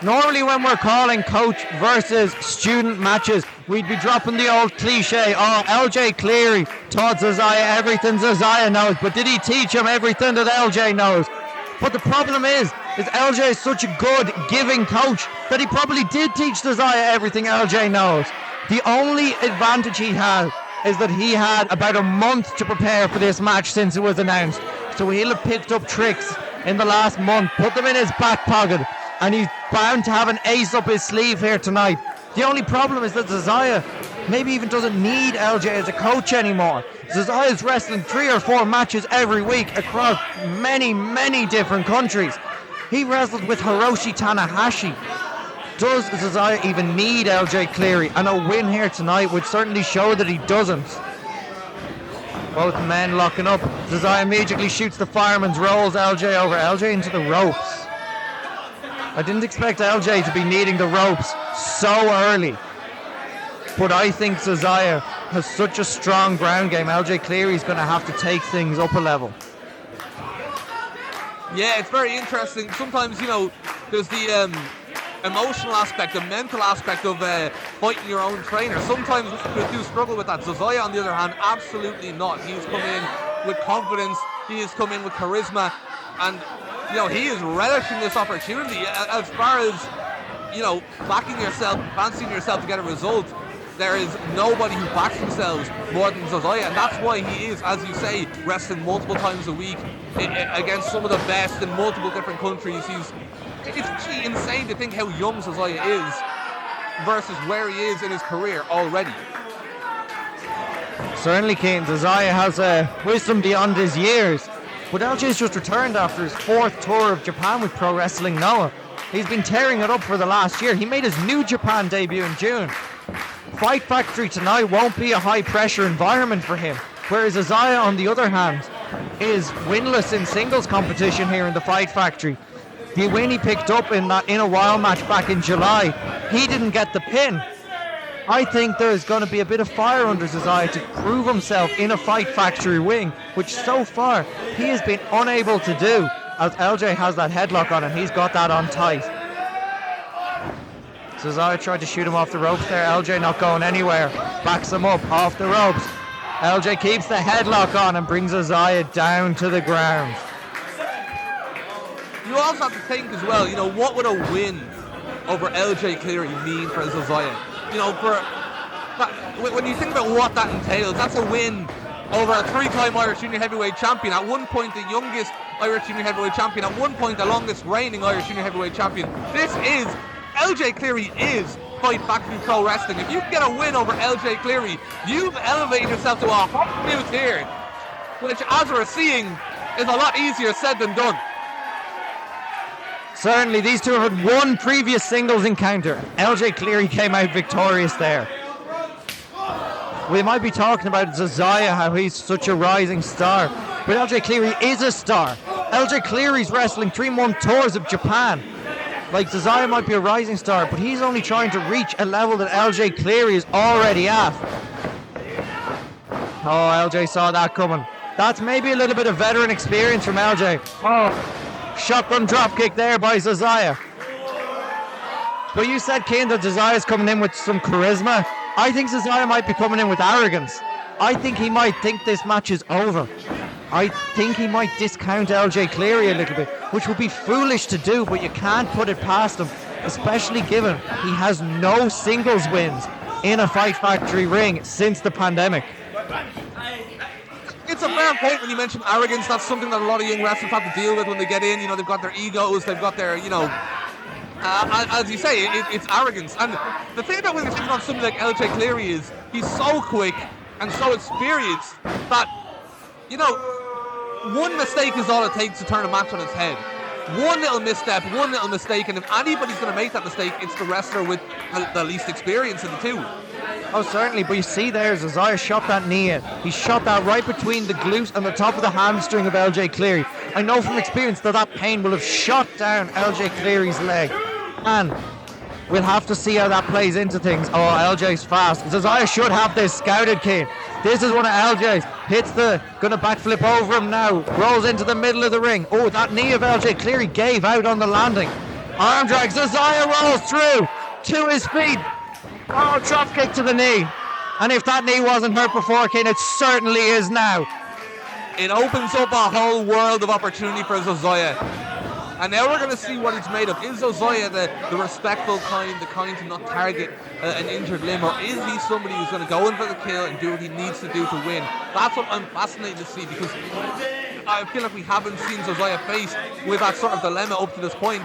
Normally when we're calling coach versus student matches, we'd be dropping the old cliche, oh, LJ Cleary taught Zozaya everything Zozaya knows, but did he teach him everything that LJ knows? But the problem is LJ is such a good, giving coach that he probably did teach Zozaya everything LJ knows. The only advantage he has is that he had about a month to prepare for this match since it was announced. So he'll have picked up tricks in the last month, put them in his back pocket, and he's bound to have an ace up his sleeve here tonight. The only problem is that Zozaya maybe even doesn't need LJ as a coach anymore. Zozaya's wrestling 3 or 4 matches every week across many, many different countries. He wrestled with Hiroshi Tanahashi. Does Zozaya even need LJ Cleary? And a win here tonight would certainly show that he doesn't. Both men locking up. Zozaya immediately shoots the fireman's, rolls LJ over. LJ into the ropes. I didn't expect LJ to be needing the ropes so early. But I think Zozaya has such a strong ground game. LJ Cleary's going to have to take things up a level. Yeah, it's very interesting. Sometimes, there's the emotional aspect, the mental aspect of fighting your own trainer. Sometimes we do struggle with that. Zozaya, on the other hand, absolutely not. He's come in with confidence. He has come in with charisma. And, he is relishing this opportunity. As far as, backing yourself, fancying yourself to get a result, there is nobody who backs themselves more than Zozaya, and that's why he is, as you say, wrestling multiple times a week against some of the best in multiple different countries. It's actually insane to think how young Zozaya is versus where he is in his career already. Certainly, Keane. Zozaya has wisdom beyond his years. But LJ's just returned after his 4th tour of Japan with Pro Wrestling Noah. He's been tearing it up for the last year. He made his New Japan debut in June. Fight Factory tonight won't be a high-pressure environment for him. Whereas Zozaya, on the other hand, is winless in singles competition here in the Fight Factory. The win he picked up in a Wild match back in July, he didn't get the pin. I think there's going to be a bit of fire under Zozaya to prove himself in a Fight Factory ring, which so far he has been unable to do, as LJ has that headlock on him. He's got that on tight. Zozaya tried to shoot him off the ropes there. LJ not going anywhere. Backs him up off the ropes. LJ keeps the headlock on and brings Zozaya down to the ground. You also have to think as well, what would a win over LJ Cleary mean for Zozaya? When you think about what that entails, that's a win over a 3-time Irish Junior Heavyweight Champion. At one point, the youngest Irish Junior Heavyweight Champion. At one point, the longest reigning Irish Junior Heavyweight Champion. LJ Cleary is Fight Factory Pro Wrestling. If you can get a win over LJ Cleary, you've elevated yourself to a hot new tier, which, as we're seeing, is a lot easier said than done. Certainly, these two have had one previous singles encounter. LJ Cleary came out victorious there. We might be talking about Zozaya, how he's such a rising star, but LJ Cleary is a star. LJ Cleary's wrestling 3-month tours of Japan. Like, Zozaya might be a rising star, but he's only trying to reach a level that LJ Cleary is already at. Oh, LJ saw that coming. That's maybe a little bit of veteran experience from LJ. Oh. Shotgun dropkick there by Zozaya. But you said, Kane, that Zozaya's coming in with some charisma. I think Zozaya might be coming in with arrogance. I think he might think this match is over. I think he might discount LJ Cleary a little bit, which would be foolish to do, but you can't put it past him, especially given he has no singles wins in a Fight Factory ring since the pandemic. It's a fair point when you mention arrogance. That's something that a lot of young wrestlers have to deal with when they get in. They've got their egos, they've got their, as you say, it's arrogance. And the thing about when you're taking on somebody like LJ Cleary is he's so quick and so experienced that, one mistake is all it takes to turn a match on its head. One little misstep, one little mistake, and if anybody's going to make that mistake, it's the wrestler with the least experience of the two. Oh, certainly, but you see there, Zozaya shot that knee in. He shot that right between the glute and the top of the hamstring of LJ Cleary. I know from experience that pain will have shot down LJ Cleary's leg. And we'll have to see how that plays into things. Oh, LJ's fast. Zozaya should have this scouted, Kane. This is one of LJ's. Gonna backflip over him now. Rolls into the middle of the ring. Oh, that knee of LJ Cleary gave out on the landing. Arm drag. Zozaya rolls through to his feet. Oh, drop kick to the knee. And if that knee wasn't hurt before, Kane, it certainly is now. It opens up a whole world of opportunity for Zozaya. And now we're going to see what he's made of. Is Zozaya the respectful kind, the kind to not target an injured limb, or is he somebody who's going to go in for the kill and do what he needs to do to win? That's what I'm fascinated to see, because I feel like we haven't seen Zozaya faced with that sort of dilemma up to this point.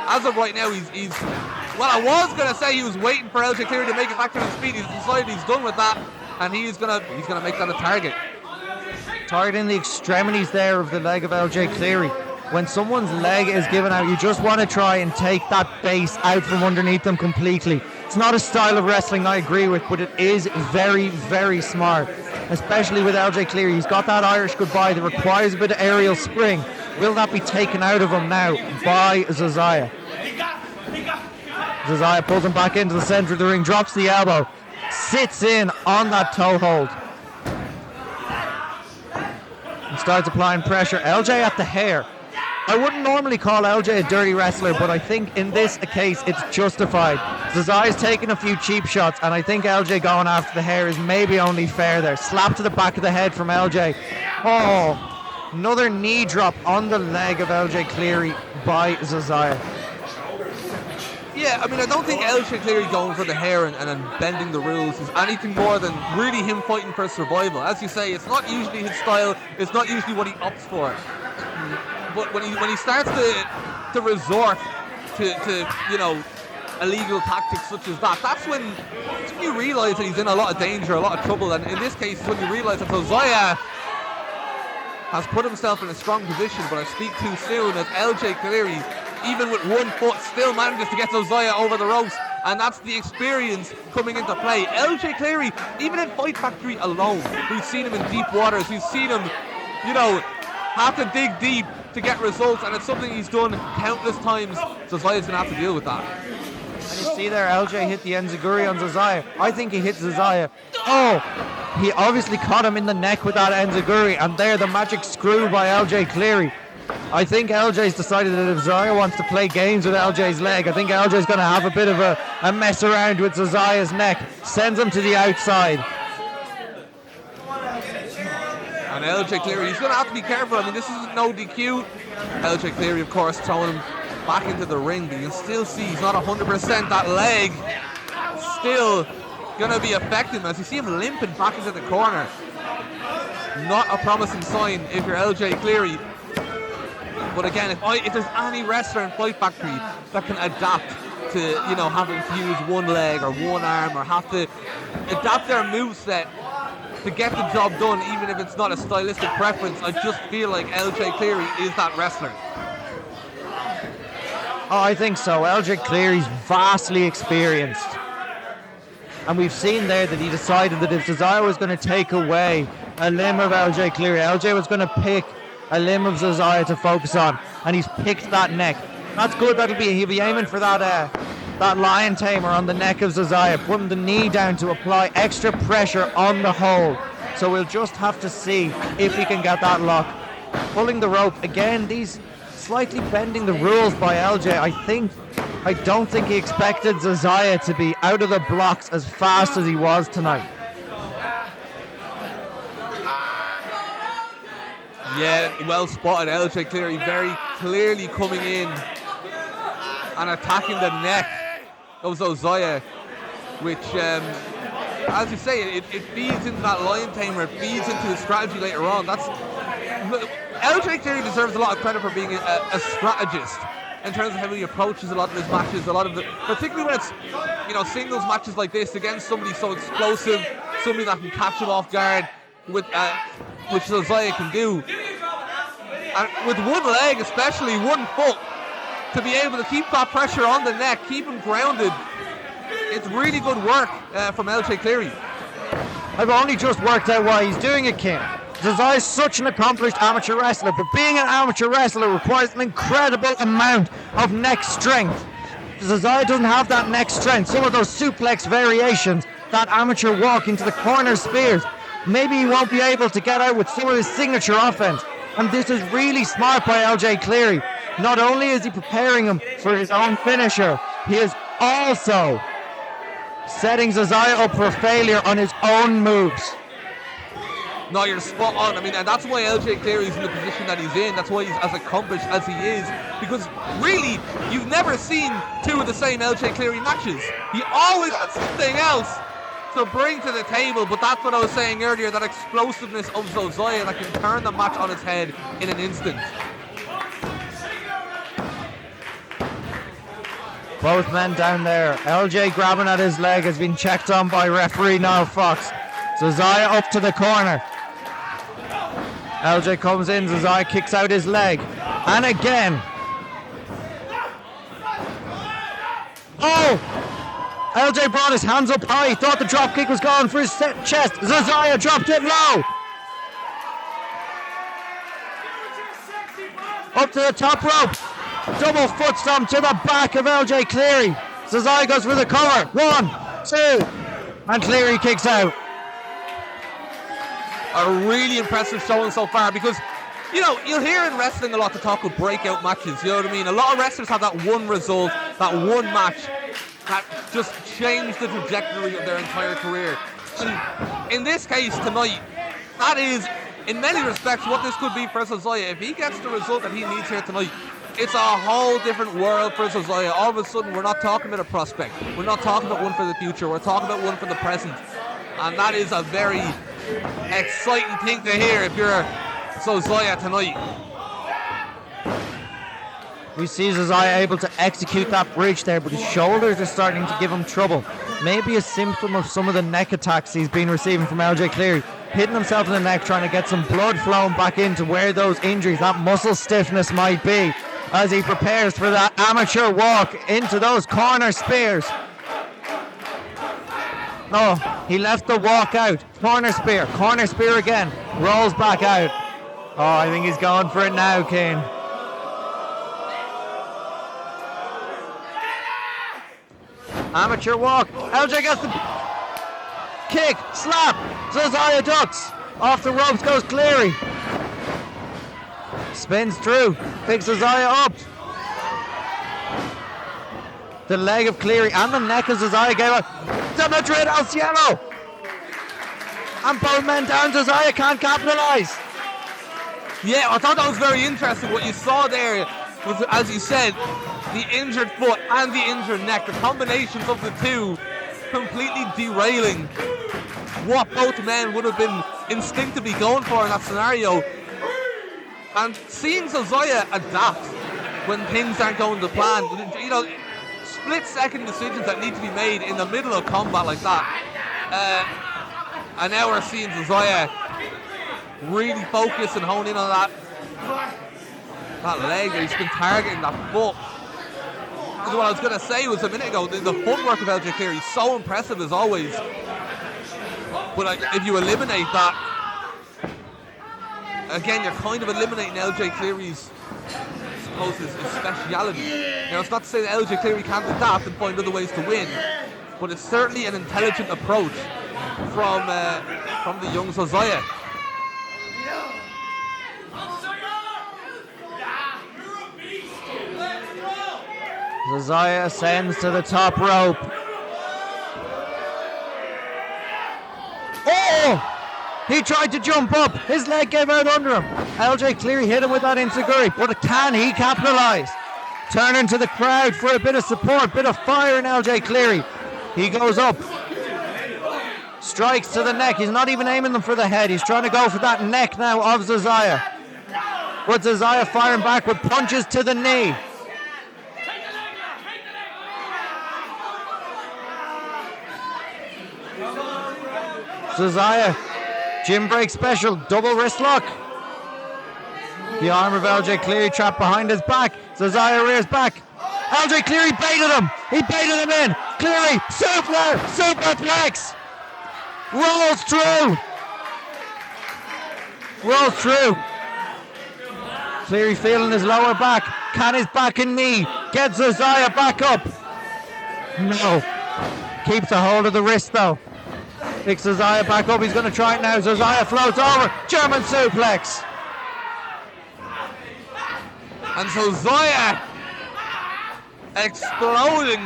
As of right now, he's well, I was going to say he was waiting for LJ Cleary to make it back to his feet. He's decided he's done with that, and he's gonna make that a target. Targeting the extremities there of the leg of LJ Cleary. When someone's leg is given out, you just want to try and take that base out from underneath them completely. It's not a style of wrestling I agree with, but it is very, very smart, especially with LJ Cleary. He's got that Irish goodbye that requires a bit of aerial spring. Will that be taken out of him now by Zozaya? Zozaya pulls him back into the center of the ring, drops the elbow, sits in on that toe hold, and starts applying pressure. LJ at the hair. I wouldn't normally call LJ a dirty wrestler, but I think in this case it's justified. Zozaya's taking a few cheap shots, and I think LJ going after the hair is maybe only fair there. Slap to the back of the head from LJ. Oh, another knee drop on the leg of LJ Cleary by Zozaya. Yeah, I mean, I don't think LJ Cleary going for the hair and bending the rules is anything more than really him fighting for survival. As you say, it's not usually his style, it's not usually what he opts for. But when he starts to resort to illegal tactics such as that, that's when you realise that he's in a lot of danger, a lot of trouble. And in this case, when you realise that Zozaya has put himself in a strong position, but I speak too soon, as LJ Cleary, even with 1 foot, still manages to get Zozaya over the ropes, and that's the experience coming into play. LJ Cleary, even in Fight Factory alone, we've seen him in deep waters, we've seen him, have to dig deep to get results, and it's something he's done countless times. Zozaya's going to have to deal with that. And you see there, LJ hit the enziguri on Zozaya. I think he hit Zozaya. Oh, he obviously caught him in the neck with that enziguri, and there the magic screw by LJ Cleary. I think LJ's decided that if Zozaya wants to play games with LJ's leg, I think LJ's going to have a bit of a mess around with Zozaya's neck. Sends him to the outside. And LJ Cleary, he's going to have to be careful. I mean, this isn't no DQ. LJ Cleary, of course, throwing him back into the ring, but you can still see he's not 100%. That leg still going to be affecting him as you see him limping back into the corner. Not a promising sign if you're LJ Cleary. But again, if there's any wrestler in Fight Factory that can adapt to, having to use one leg or one arm, or have to adapt their moveset to get the job done, even if it's not a stylistic preference, I just feel like LJ Cleary is that wrestler. Oh, I think so. LJ Cleary's vastly experienced. And we've seen there that he decided that if Zozaya was going to take away a limb of LJ Cleary, LJ was going to pick a limb of Zozaya to focus on, and he's picked that neck. That's good. He'll be aiming for that lion tamer on the neck of Zozaya, putting the knee down to apply extra pressure on the hold. So we'll just have to see if he can get that lock. Pulling the rope again. These slightly bending the rules by LJ. I don't think he expected Zozaya to be out of the blocks as fast as he was tonight. Yeah, well spotted. LJ Cleary very clearly coming in and attacking the neck of Zozaya, which, as you say, it feeds into that lion tamer. It feeds into his strategy later on. LJ Cleary deserves a lot of credit for being a strategist in terms of how he approaches a lot of his matches. Particularly when it's singles matches like this against somebody so explosive, somebody that can catch him off guard, which Zozaya can do. And with one leg, especially 1 foot, to be able to keep that pressure on the neck, keep him grounded, it's really good work from LJ Cleary. I've only just worked out why he's doing it, Kim. Zozaya is such an accomplished amateur wrestler, but being an amateur wrestler requires an incredible amount of neck strength. Zozaya doesn't have that neck strength. Some of those suplex variations, that amateur walk into the corner spears, maybe he won't be able to get out with some of his signature offense. And this is really smart by LJ Cleary. Not only is he preparing him for his own finisher, he is also setting Zozaya up for failure on his own moves. No, you're spot on. I mean, and that's why LJ Cleary is in the position that he's in. That's why he's as accomplished as he is. Because really, you've never seen two of the same LJ Cleary matches. He always has something else to bring to the table. But that's what I was saying earlier, that explosiveness of Zozaya that can turn the match on its head in an instant. Both men down there. LJ grabbing at his leg has been checked on by referee Niall Fox. Zozaya up to the corner. LJ comes in, Zozaya kicks out his leg. And again. Oh! LJ brought his hands up high. He thought the drop kick was going for his chest. Zozaya dropped it low. Up to the top rope. Double foot stomp to the back of LJ Cleary. Zozaya goes for the cover. 1, 2. And Cleary kicks out. A really impressive showing so far, because you'll hear in wrestling a lot to talk of breakout matches, you know what I mean? A lot of wrestlers have that one result, that one match that just changed the trajectory of their entire career. And in this case tonight, that is in many respects what this could be for Zozaya. If he gets the result that he needs here tonight, it's a whole different world for Zozaya. All of a sudden we're not talking about a prospect, we're not talking about one for the future, we're talking about one for the present. And that is a very exciting thing to hear if you're Zozaya tonight. We see Zozaya able to execute that bridge there, but his shoulders are starting to give him trouble. Maybe a symptom of some of the neck attacks he's been receiving from LJ Cleary. Hitting himself in the neck, trying to get some blood flowing back into where those injuries, that muscle stiffness might be, as he prepares for that amateur walk into those corner spears. Oh, he left the walk out. Corner spear again. Rolls back out. Oh, I think he's going for it now, Kane. Amateur walk. LJ gets the kick, slap. Zozaya ducks. Off the ropes goes Cleary. Spins through. Picks Zozaya up. The leg of Cleary and the neck of Zozaya gave out. The Madrid El Cielo. And both men down. Zozaya can't capitalize. Yeah, I thought that was very interesting. What you saw there was, as you said, the injured foot and the injured neck, the combinations of the two completely derailing what both men would have been instinctively going for in that scenario. And seeing Zozaya adapt when things aren't going to plan, split-second decisions that need to be made in the middle of combat like that. And now we're seeing Zozaya really focus and hone in on that leg that he's been targeting, that foot. Because what I was going to say was a minute ago, the footwork of LJ Cleary is so impressive as always. But if you eliminate that, again, you're kind of eliminating LJ Cleary's, I suppose, his speciality. Now, it's not to say that LJ Cleary can't adapt and find other ways to win, but it's certainly an intelligent approach from the young Zozaya. Zozaya ascends to the top rope. Oh! He tried to jump up. His leg gave out under him. LJ Cleary hit him with that enziguri, but can he capitalize? Turning to the crowd for a bit of support, bit of fire in LJ Cleary. He goes up. Strikes to the neck. He's not even aiming them for the head. He's trying to go for that neck now of Zozaya. But Zozaya firing back with punches to the knee. Zozaya, gym break special, double wrist lock. The arm of LJ Cleary trapped behind his back. Zozaya rears back. LJ Cleary baited him. He baited him in. Cleary, superplex. Rolls through. Cleary feeling his lower back. Can his back and knee get Zozaya back up? No. Keeps a hold of the wrist though. Picks Zozaya back up. He's going to try it now. Zozaya floats over. German suplex. And Zozaya exploding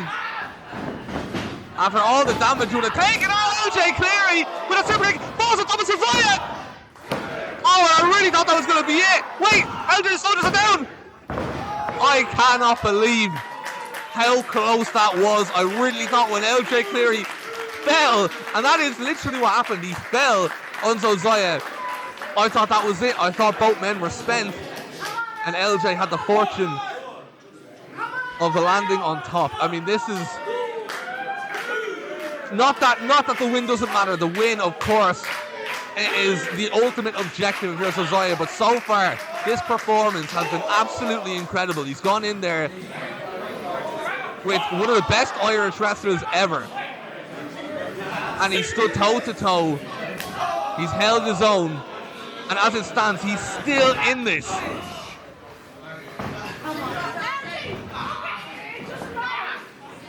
after all the damage would have taken. Oh, LJ Cleary with a super kick, falls on top of Zozaya. Oh, I really thought that was going to be it. Wait, LJ soldiers are down. I cannot believe how close that was. I really thought when LJ Cleary fell, and that is literally what happened, he fell on Zozaya. I thought that was it. I thought both men were spent, and LJ had the fortune of the landing on top. I mean, this is not that the win doesn't matter. The win, of course, is the ultimate objective for Zozaya, but so far this performance has been absolutely incredible. He's gone in there with one of the best Irish wrestlers ever, and he stood toe to toe. He's held his own, and as it stands, he's still in this.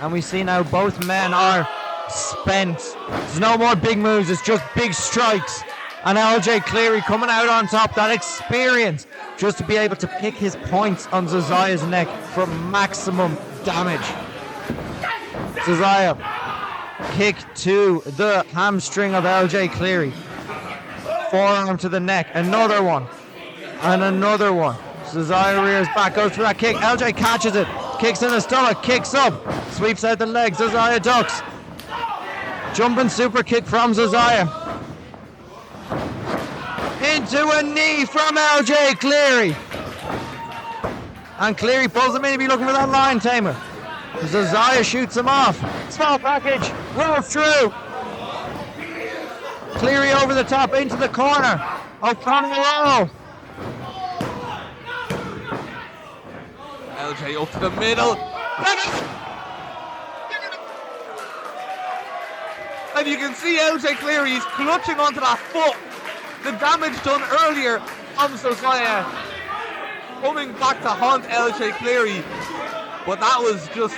And we see now both men are spent. There's no more big moves, it's just big strikes. And LJ Cleary coming out on top, that experience just to be able to pick his points on Zozaya's neck for maximum damage. Zozaya, kick to the hamstring of LJ Cleary. Forearm to the neck, another one, and another one. Zozaya rears back, goes for that kick. LJ catches it, kicks in the stomach, kicks up, sweeps out the leg. Zozaya ducks. Jumping super kick from Zozaya. Into a knee from LJ Cleary. And Cleary pulls him in to be looking for that lion tamer. Zozaya shoots him off. Small package, rolls through. Cleary over the top into the corner. O'Connell roll. LJ up to the middle. And you can see LJ Cleary, he's clutching onto that foot. The damage done earlier from Zozaya coming back to haunt LJ Cleary. But that was just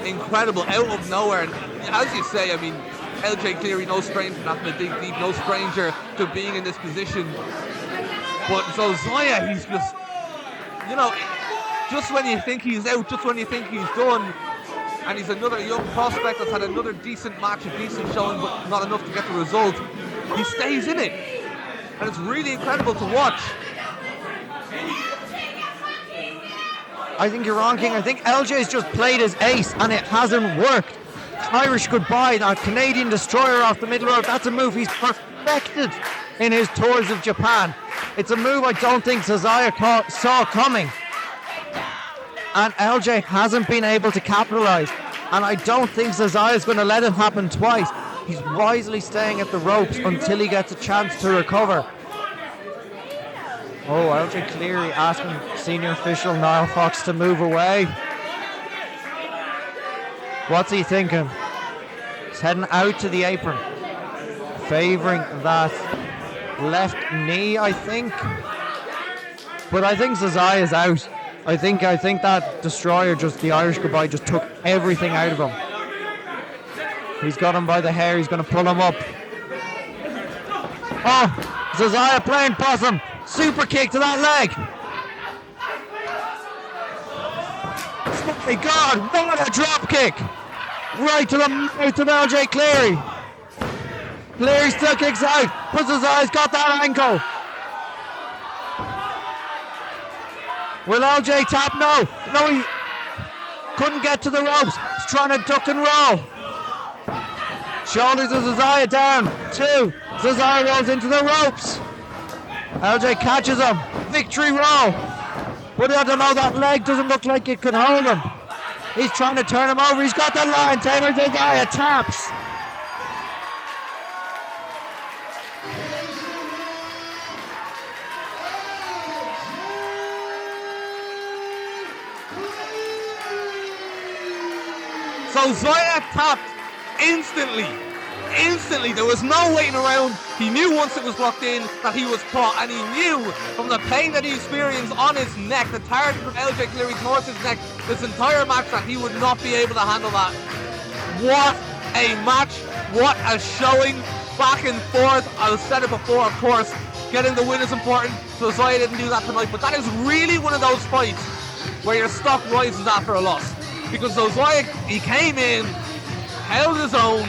incredible, out of nowhere. And as you say, I mean, LJ Cleary, no stranger to having to dig deep, no stranger to being in this position. But Zozaya, he's just, you know, just when you think he's out, just when you think he's done, and he's another young prospect that's had another decent match, a decent showing, but not enough to get the result, he stays in it. And it's really incredible to watch. I think you're wrong, King. I think LJ's just played his ace and it hasn't worked. Irish goodbye, that Canadian destroyer off the middle rope, that's a move he's perfected in his tours of Japan. It's a move I don't think Zozaya saw coming. And LJ hasn't been able to capitalize. And I don't think Zozaya's going to let it happen twice. He's wisely staying at the ropes until he gets a chance to recover. Oh, LJ Cleary asking senior official Niall Fox to move away. What's he thinking? He's heading out to the apron, favouring that left knee, I think. But I think Zozaya's out. I think that destroyer, just the Irish goodbye, just took everything out of him. He's got him by the hair. He's going to pull him up. Oh, Zozaya playing possum. Super kick to that leg. My God, what a drop kick. Right to the mouth of LJ Cleary. Cleary still kicks out. But Zozaya's got that ankle. Will LJ tap? No. No, he couldn't get to the ropes. He's trying to duck and roll. Shoulders of Zozaya down. 2. Zozaya rolls into the ropes. LJ catches him. Victory roll. But I don't know, that leg doesn't look like it could hold him. He's trying to turn him over. He's got the lion tamer. Zozaya taps. Zozaya tapped instantly. There was no waiting around. He knew once it was locked in that he was caught, and he knew from the pain that he experienced on his neck, the target from LJ Cleary towards his neck, this entire match, that he would not be able to handle that. What a match, what a showing, back and forth. I've said it before, of course, getting the win is important. Zozaya didn't do that tonight, but that is really one of those fights where your stock rises after a loss. Because Zozaya, he came in, held his own,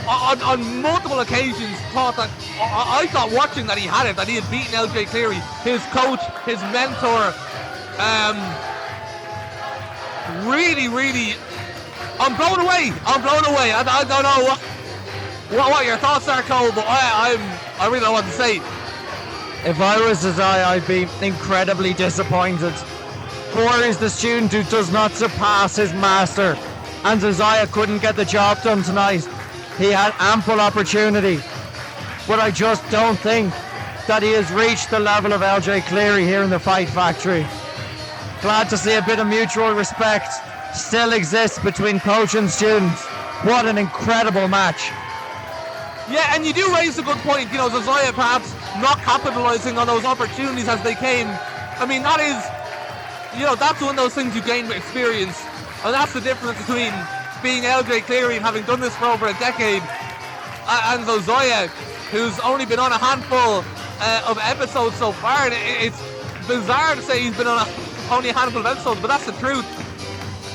on multiple occasions thought that, I thought watching that he had it, that he had beaten LJ Cleary, his coach, his mentor. Really, I'm blown away. I don't know what your thoughts are, Cole, but I really don't know what to say. If I was Zozaya, I'd be incredibly disappointed. Poor is the student who does not surpass his master, and Zozaya couldn't get the job done tonight. He had ample opportunity, but I just don't think that he has reached the level of LJ Cleary here in the Fight Factory. Glad to see a bit of mutual respect still exists between coach and student. What an incredible match. Yeah, and you do raise a good point. You know, Zozaya perhaps not capitalising on those opportunities as they came. I mean, that is, you know, that's one of those things you gain with experience. And that's the difference between being LJ Cleary and having done this for over a decade, and Zozaya, who's only been on a handful of episodes so far. And it's bizarre to say he's been on only a handful of episodes, but that's the truth.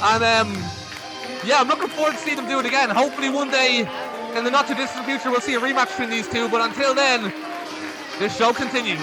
And yeah, I'm looking forward to seeing them do it again. Hopefully one day in the not too distant future we'll see a rematch between these two, but until then, this show continues.